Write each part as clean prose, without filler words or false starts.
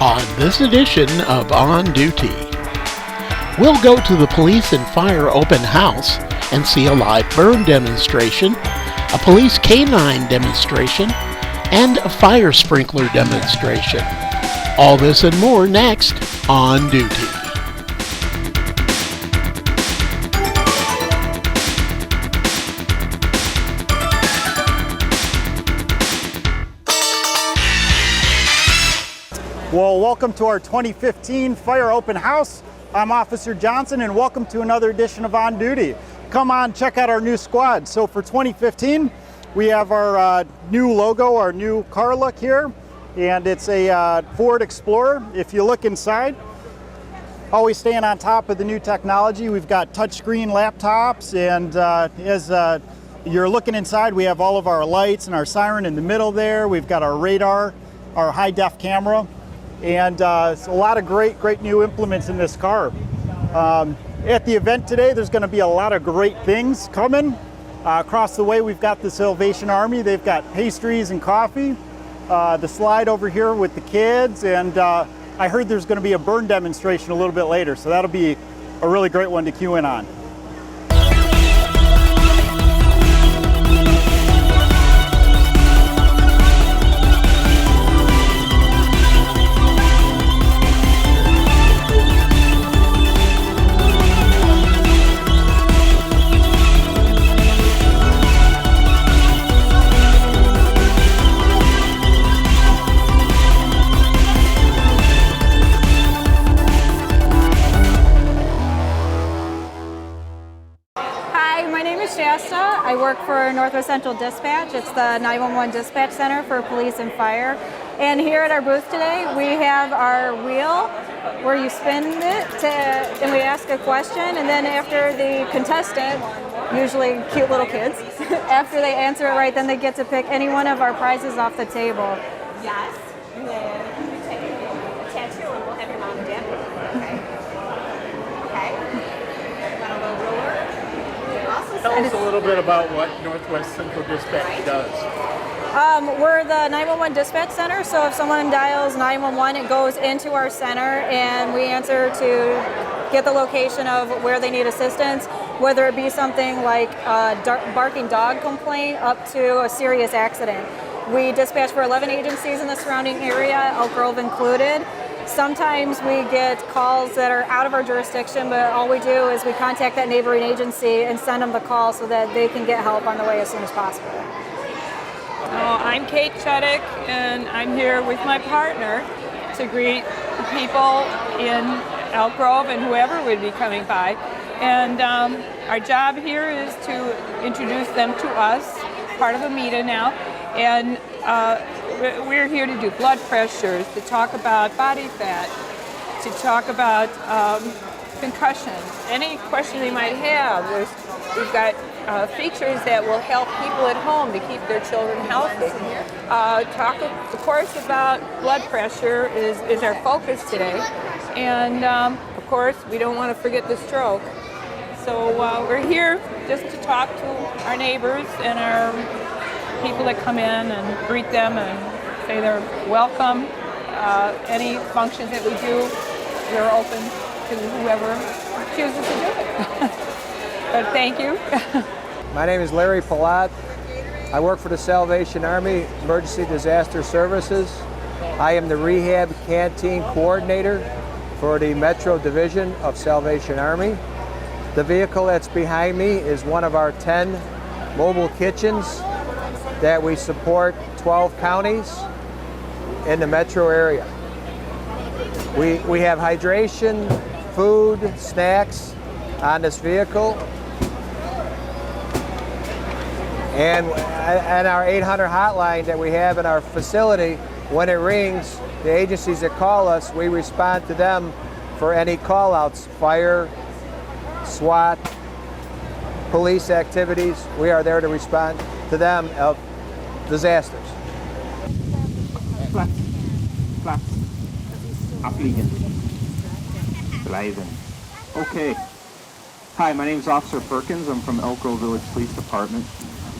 On this edition of On Duty, we'll go to the police and fire open house and see a live burn demonstration, a police canine demonstration, and a fire sprinkler demonstration. All this and more next on Duty. Well, welcome to our 2015 Fire Open House. I'm Officer Johnson, and welcome to another edition of On Duty. Come on, check out our new squad. So for 2015, we have our new logo, our new car look here, and it's a Ford Explorer. If you look inside, always staying on top of the new technology. We've got touchscreen laptops, and as you're looking inside, we have all of our lights and our siren in the middle there. We've got our radar, our high-def camera. And it's a lot of great new implements in this car. At the event today, there's going to be a lot of great things coming. Across the way, we've got the Salvation Army. They've got pastries and coffee. The slide over here with the kids. And I heard there's going to be a burn demonstration a little bit later. So that'll be a really great one to cue in on. I work for Northwest Central Dispatch. It's the 911 dispatch center for police and fire. And here at our booth today, we have our wheel where you spin it and we ask a question. And then after the contestant, usually cute little kids, after they answer it right, then they get to pick any one of our prizes off the table. Yes. And then you take a tattoo and we'll have your mom and dad. Okay. Want a little ruler? Tell us a little bit about what Northwest Central Dispatch does. We're the 911 dispatch center, so if someone dials 911, it goes into our center and we answer to get the location of where they need assistance, whether it be something like a barking dog complaint up to a serious accident. We dispatch for 11 agencies in the surrounding area, Elk Grove included. Sometimes we get calls that are out of our jurisdiction, but all we do is we contact that neighboring agency and send them the call so that they can get help on the way as soon as possible. I'm Kate Chuddick, and I'm here with my partner to greet people in Elk Grove and whoever would be coming by. And our job here is to introduce them to us, part of AMITA now, and we're here to do blood pressures, to talk about body fat, to talk about concussion, any question they might have. We've got features that will help people at home to keep their children healthy. Talk, of course, about blood pressure is our focus today. And, of course, we don't want to forget the stroke. So we're here just to talk to our neighbors and our people that come in and greet them and say they're welcome. Any functions that we do, we're open to whoever chooses to do it. But thank you. My name is Larry Palat. I work for the Salvation Army Emergency Disaster Services. I am the Rehab Canteen Coordinator for the Metro Division of Salvation Army. The vehicle that's behind me is one of our 10 mobile kitchens that we support 12 counties in the metro area. We have hydration, food, snacks on this vehicle. And our 800 hotline that we have in our facility, when it rings, the agencies that call us, we respond to them for any call-outs, fire, SWAT, police activities. We are there to respond to them of disasters. Platz. Abfliegen. Bleiben. Okay. Hi, my name is Officer Perkins. I'm from Elk Grove Village Police Department.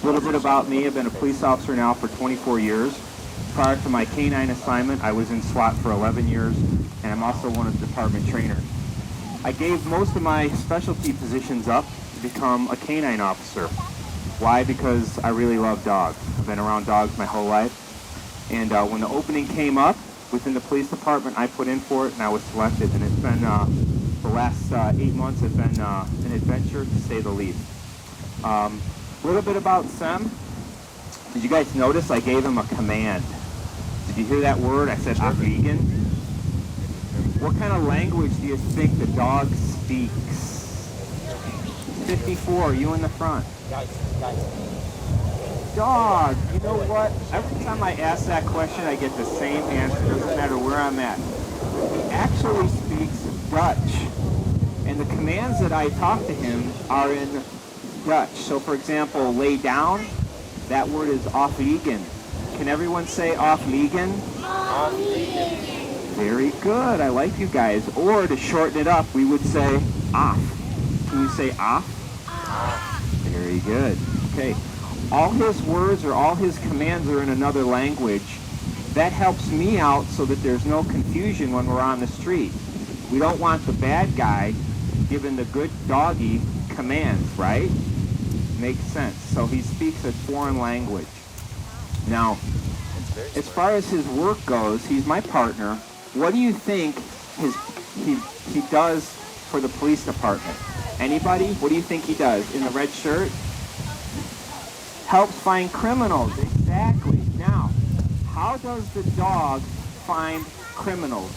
A little bit about me. I've been a police officer now for 24 years. Prior to my K-9 assignment, I was in SWAT for 11 years, and I'm also one of the department trainers. I gave most of my specialty positions up to become a K-9 officer. Why? Because I really love dogs. I've been around dogs my whole life. And when the opening came up within the police department, I put in for it and I was selected. And it's been, the last 8 months have been an adventure to say the least. A little bit about Sem. Did you guys notice I gave him a command? Did you hear that word? I said Afliegen. What kind of language do you think the dog speaks? 54, you in the front. Dog, you know what? Every time I ask that question, I get the same answer. Doesn't matter where I'm at. He actually speaks Dutch. And the commands that I talk to him are in Dutch. So for example, lay down, that word is afliegen. Can everyone say afliegen? Very good, I like you guys. Or to shorten it up, we would say af. Can you say af? Very good. Okay. All his words or all his commands are in another language. That helps me out so that there's no confusion when we're on the street. We don't want the bad guy giving the good doggy commands, right? Makes sense. So he speaks a foreign language. Now, as far as his work goes, he's my partner. What do you think he does for the police department? Anybody? What do you think he does in the red shirt? Helps find criminals. Exactly. Now, how does the dog find criminals?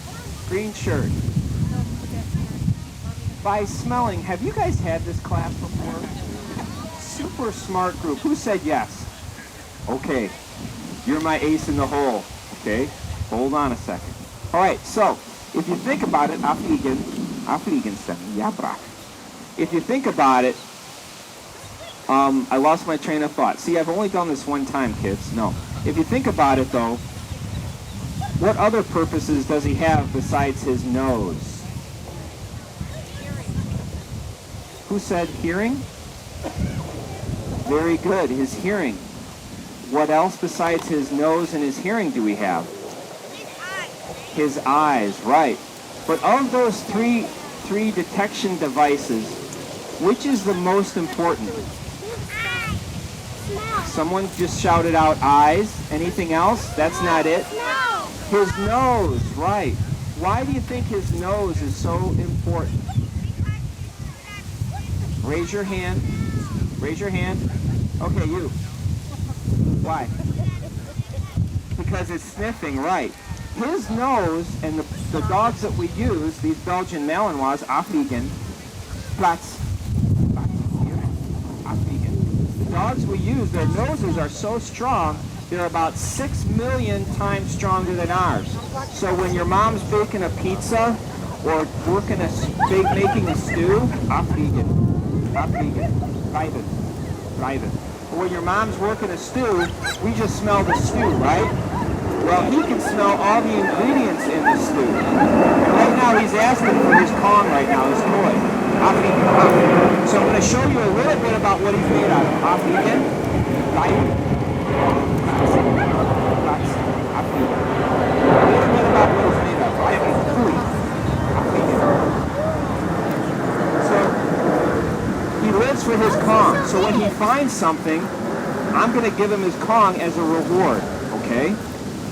Green shirt. By smelling. Have you guys had this class before? Super smart group. Who said yes? Okay. You're my ace in the hole. Okay? Hold on a second. All right, so if you think about it, Afliegen, ja, brav. If you think about it, I lost my train of thought. See, I've only done this one time, kids. No. If you think about it, though, what other purposes does he have besides his nose? Who said hearing? Very good, his hearing. What else besides his nose and his hearing do we have? His eyes, right. But of those three detection devices, which is the most important? Someone just shouted out eyes. Anything else? That's not it? His nose, right. Why do you think his nose is so important? Raise your hand. Raise your hand. Okay, you. Why? Because it's sniffing, right. His nose and the dogs that we use, these Belgian Malinois, Afliegen, Platz, Afliegen. The dogs we use, their noses are so strong, they're about 6 million times stronger than ours. So when your mom's baking a pizza or making a stew, Afliegen, private. When your mom's working a stew, we just smell the stew, right? Well, he can smell all the ingredients in the stew. Right now, he's asking for his Kong right now, his toy. Afliegen. So I'm going to show you a little bit about what he's made out of. Afliegen. Right? Afliegen. A little bit about what he's made of. Afliegen. So, he lives for his Kong. So when he finds something, I'm going to give him his Kong as a reward, okay?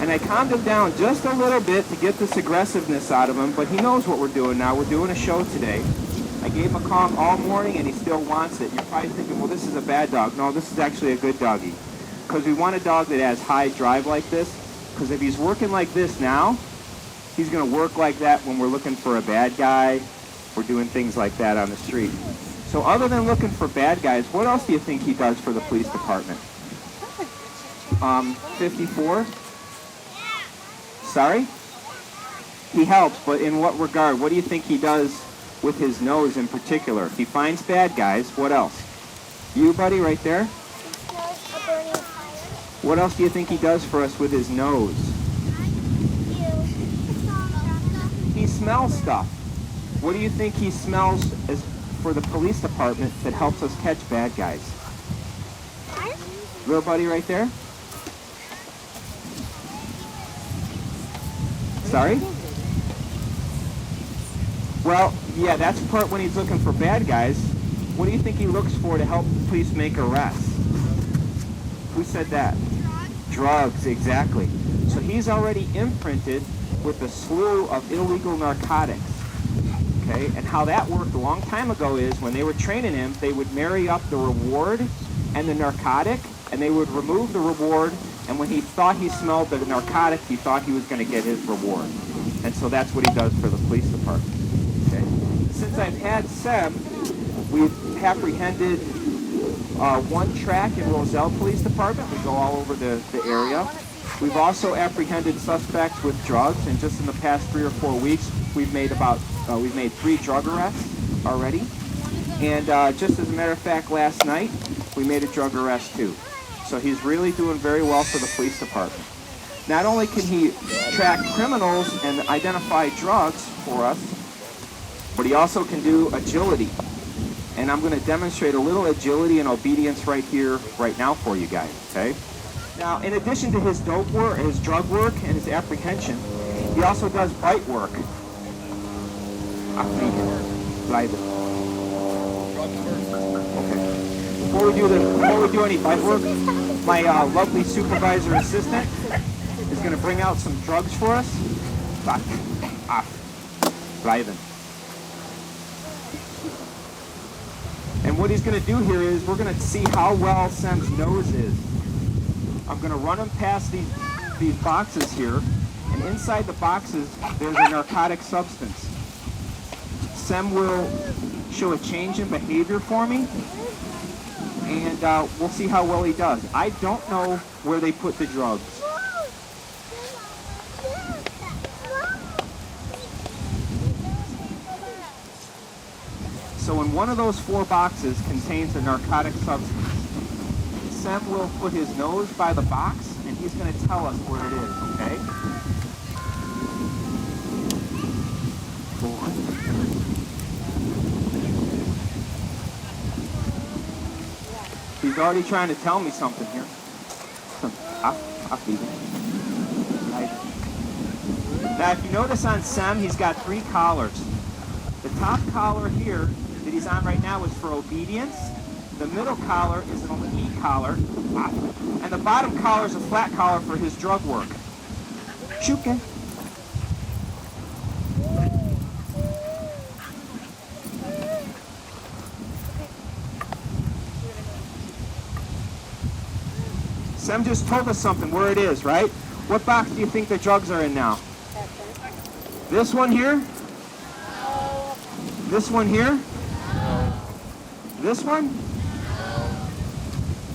And I calmed him down just a little bit to get this aggressiveness out of him, but he knows what we're doing now. We're doing a show today. I gave him a Kong all morning, and he still wants it. You're probably thinking, well, this is a bad dog. No, this is actually a good doggy. Because we want a dog that has high drive like this, because if he's working like this now, he's going to work like that when we're looking for a bad guy. We're doing things like that on the street. So other than looking for bad guys, what else do you think he does for the police department? 54? Sorry? He helps, but in what regard? What do you think he does with his nose in particular? He finds bad guys. What else? You, buddy, right there? What else do you think he does for us with his nose? He smells stuff. What do you think he smells as for the police department that helps us catch bad guys? Little buddy right there? Sorry? Well, yeah, that's part when he's looking for bad guys. What do you think he looks for to help the police make arrests? Who said that? Drugs, exactly. So he's already imprinted with a slew of illegal narcotics. Okay, and how that worked a long time ago is when they were training him, they would marry up the reward and the narcotic, and they would remove the reward, and when he thought he smelled the narcotic, he thought he was going to get his reward. And so that's what he does for the police department. Okay. Since I've had Sem, we've apprehended one track in Roselle Police Department. We go all over the area. We've also apprehended suspects with drugs, and just in the past 3 or 4 weeks, we've made 3 drug arrests already. And just as a matter of fact, last night, we made a drug arrest too. So he's really doing very well for the police department. Not only can he track criminals and identify drugs for us, but he also can do agility. And I'm going to demonstrate a little agility and obedience right here, right now for you guys, okay? Now, in addition to his dope work, his drug work, and his apprehension, he also does bite work. Okay. Before we do any bite work, my lovely supervisor assistant is going to bring out some drugs for us. Bleiben. And what he's going to do here is we're going to see how well Sem's nose is. I'm going to run him past these boxes here, and inside the boxes there's a narcotic substance. Sem will show a change in behavior for me, and we'll see how well he does. I don't know where they put the drugs. So in one of those 4 boxes contains a narcotic substance. Sem will put his nose by the box, and he's going to tell us where it is, okay? He's already trying to tell me something here. Now, if you notice on Sem, he's got 3 collars. The top collar here that he's on right now is for obedience. The middle collar is an E collar. And the bottom collar is a flat collar for his drug work. Shuken. Sem just told us something, where it is, right? What box do you think the drugs are in now? This one here? This one here? This one?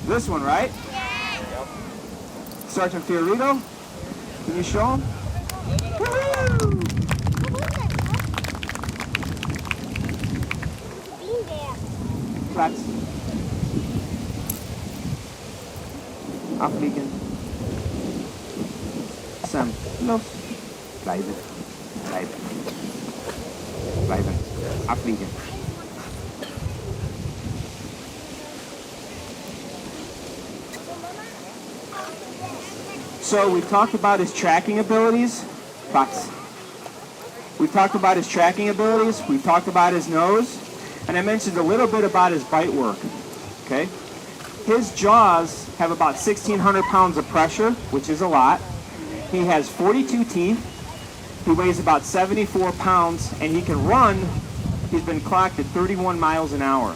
This one, right? Yep. Sergeant Fiorito, can you show him? Woo! Platz. Abfliegen. Sem, los. Bleiben. Bleiben. Bleiben. Abfliegen. So we've talked about his tracking abilities. Fox. We've talked about his tracking abilities. We've talked about his nose. And I mentioned a little bit about his bite work. Okay? His jaws have about 1,600 pounds of pressure, which is a lot. He has 42 teeth. He weighs about 74 pounds, and he can run. He's been clocked at 31 miles an hour.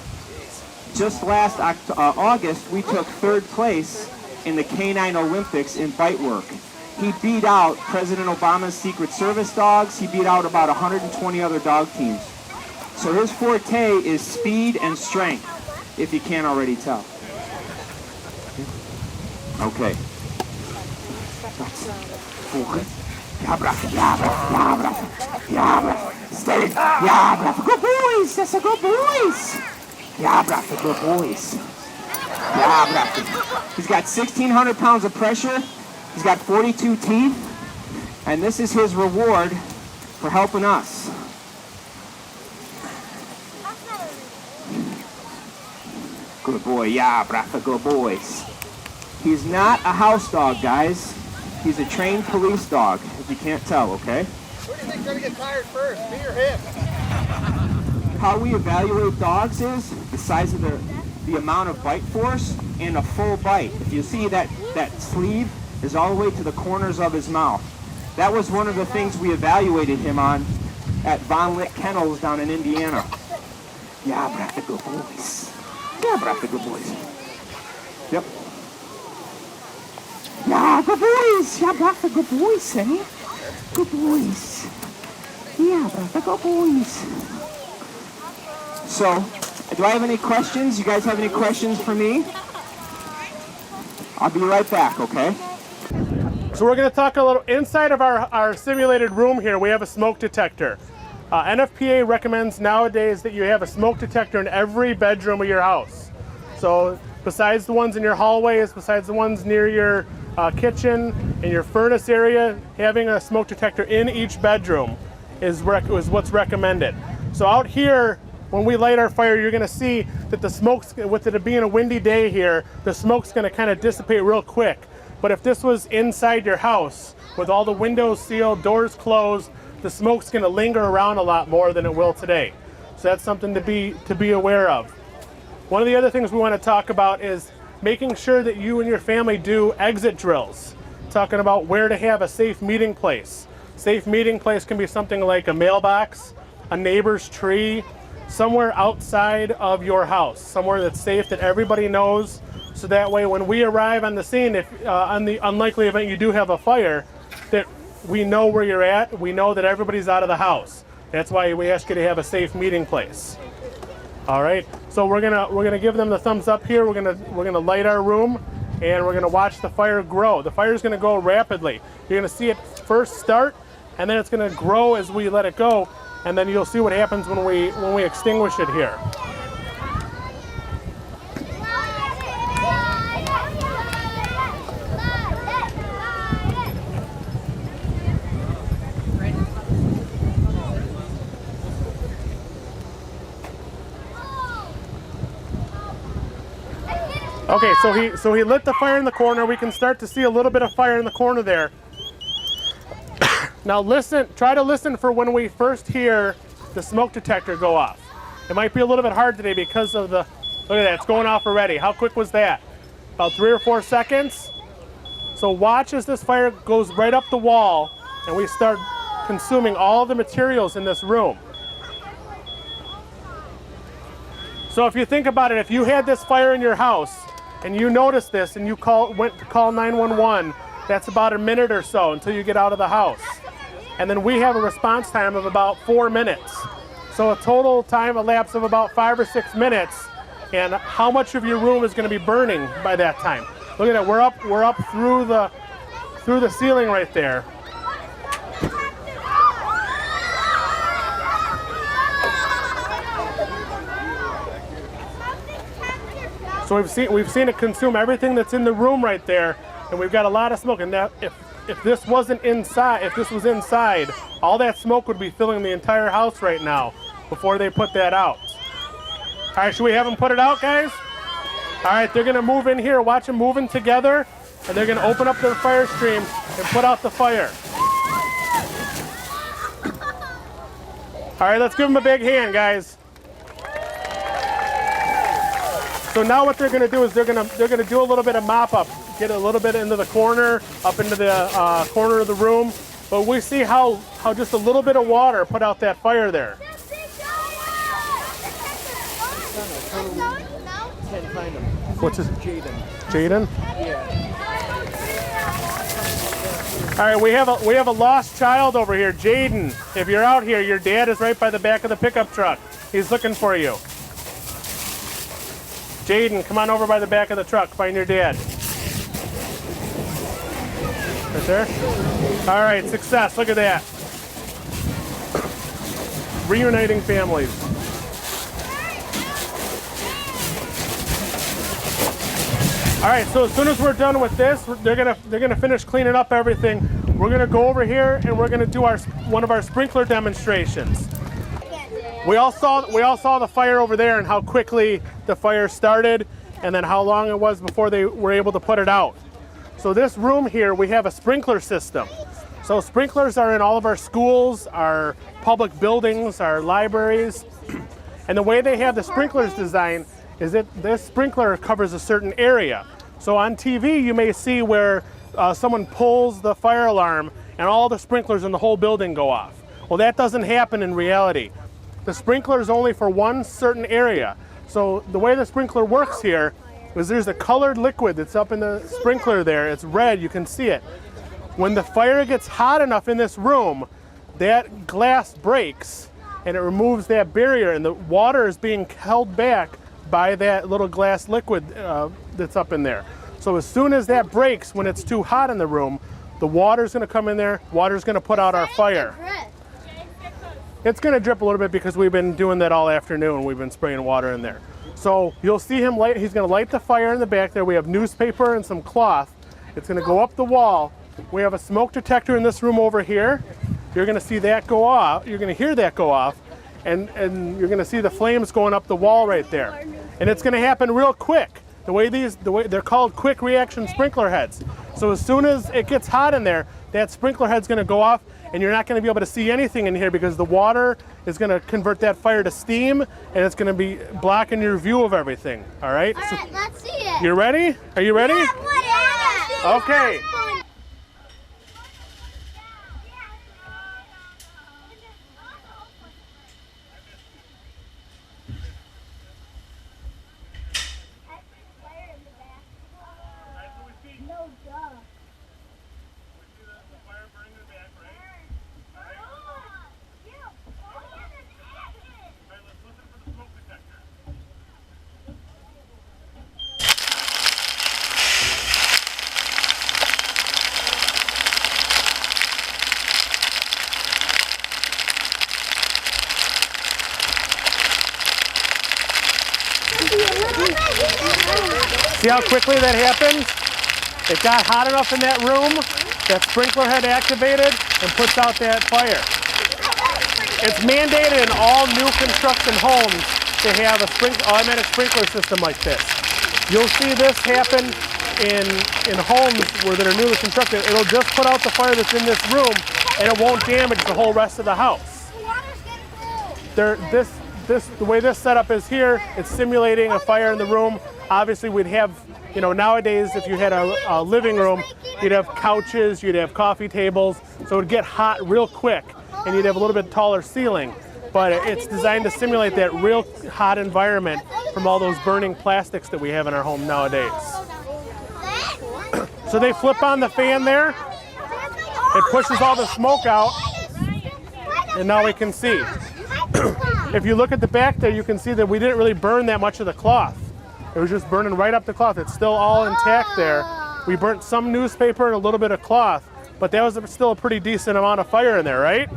Just last August, we took 3rd place in the K9 Olympics in bite work. He beat out President Obama's Secret Service dogs. He beat out about 120 other dog teams. So his forte is speed and strength, if you can't already tell. Okay. Steady. Yeah, brother. Good boys. That's a good boys. Yeah, brother. Good boys. Yeah, brother. He's got 1,600 pounds of pressure. He's got 42 teeth. And this is his reward for helping us. Good boy. Yeah, brother. Good boys. He's not a house dog, guys. He's a trained police dog, if you can't tell, okay? Who do you think's gonna get tired first, me or him? How we evaluate dogs is the size of the amount of bite force and a full bite. If you see that sleeve is all the way to the corners of his mouth. That was one of the things we evaluated him on at Von Lick Kennels down in Indiana. Yeah, brat, the good boys. Yeah, brat, the good boys. Yep. Yeah, good boys. Yeah, brat, the good boys, eh? Good boys. Yeah, brat, the good boys. So, do I have any questions? You guys have any questions for me? I'll be right back, okay? So we're going to talk a little inside of our simulated room here. We have a smoke detector. NFPA recommends nowadays that you have a smoke detector in every bedroom of your house. So besides the ones in your hallways, besides the ones near your kitchen and your furnace area, having a smoke detector in each bedroom is what's recommended. So out here, when we light our fire, you're going to see that the smoke's, with it being a windy day here, the smoke's going to kind of dissipate real quick. But if this was inside your house, with all the windows sealed, doors closed, the smoke's going to linger around a lot more than it will today. So that's something to be aware of. One of the other things we want to talk about is making sure that you and your family do exit drills. Talking about where to have a safe meeting place. Safe meeting place can be something like a mailbox, a neighbor's tree, somewhere outside of your house, somewhere that's safe that everybody knows. So that way when we arrive on the scene, if on the unlikely event you do have a fire, that we know where you're at, we know that everybody's out of the house. That's why we ask you to have a safe meeting place. All right, so we're gonna give them the thumbs up here. We're gonna light our room, and we're gonna watch the fire grow. The fire is gonna go rapidly. You're gonna see it first start, and then it's gonna grow as we let it go, and then you'll see what happens when we extinguish it here. Okay, so he lit the fire in the corner. We can start to see a little bit of fire in the corner there. Now try to listen for when we first hear the smoke detector go off. It might be a little bit hard today because of look at that, it's going off already. How quick was that? About 3 or 4 seconds. So watch as this fire goes right up the wall and we start consuming all the materials in this room. So if you think about it, if you had this fire in your house and you noticed this and you went to call 911, that's about a minute or so until you get out of the house. And then we have a response time of about 4 minutes. So a total time elapsed of about 5 or 6 minutes. And how much of your room is going to be burning by that time? Look at it, we're up through the ceiling right there. So we've seen it consume everything that's in the room right there, and we've got a lot of smoke. And that if this wasn't inside, if this was inside, all that smoke would be filling the entire house right now before they put that out. All right, should we have them put it out, guys? All right, they're gonna move in here. Watch them moving together, and they're gonna open up their fire stream and put out the fire. All right, let's give them a big hand, guys. So now what they're going to do is they're going to do a little bit of mop up, get a little bit into the corner, up into the corner of the room. But we see how just a little bit of water put out that fire there. What's his? Jaden. Jaden? Yeah. All right, we have a lost child over here, Jaden. If you're out here, your dad is right by the back of the pickup truck. He's looking for you. Jaden, come on over by the back of the truck. Find your dad. Right there? All right, success. Look at that. Reuniting families. All right, so as soon as we're done with this, they're gonna finish cleaning up everything. We're gonna go over here and we're gonna do one of our sprinkler demonstrations. We all saw the fire over there and how quickly the fire started and then how long it was before they were able to put it out. So this room here, we have a sprinkler system. So sprinklers are in all of our schools, our public buildings, our libraries. And the way they have the sprinklers designed is that this sprinkler covers a certain area. So on TV, you may see where someone pulls the fire alarm and all the sprinklers in the whole building go off. Well, that doesn't happen in reality. The sprinkler is only for one certain area. So the way the sprinkler works here is there's a colored liquid that's up in the sprinkler there. It's red, you can see it. When the fire gets hot enough in this room, that glass breaks and it removes that barrier, and the water is being held back by that little glass liquid that's up in there. So as soon as that breaks, when it's too hot in the room, the water's gonna come in there, water's gonna put out our fire. It's gonna drip a little bit because we've been doing that all afternoon. We've been spraying water in there. So you'll see him light, he's gonna light the fire in the back there. We have newspaper and some cloth. It's gonna go up the wall. We have a smoke detector in this room over here. You're gonna see that go off. You're gonna hear that go off. And you're gonna see the flames going up the wall right there. And it's gonna happen real quick. The way they're called quick reaction sprinkler heads. So as soon as it gets hot in there, that sprinkler head's gonna go off, and you're not gonna be able to see anything in here because the water is gonna convert that fire to steam, and it's gonna be blocking your view of everything. All right? All right, let's see it. You ready? Are you ready? Yeah, okay. See how quickly that happened? It got hot enough in that room, that sprinkler head activated and puts out that fire. It's mandated in all new construction homes to have a automatic sprinkler system like this. You'll see this happen in homes that are newly constructed. It'll just put out the fire that's in this room and it won't damage the whole rest of the house. The way this setup is here, it's simulating a fire in the room. Obviously, we'd have, nowadays, if you had a living room, you'd have couches, you'd have coffee tables, so it would get hot real quick, and you'd have a little bit taller ceiling. But it's designed to simulate that real hot environment from all those burning plastics that we have in our home nowadays. So they flip on the fan there, it pushes all the smoke out, and now we can see. If you look at the back there, you can see that we didn't really burn that much of the cloth. It was just burning right up the cloth. It's still all intact there. We burnt some newspaper and a little bit of cloth, but that was still a pretty decent amount of fire in there, right?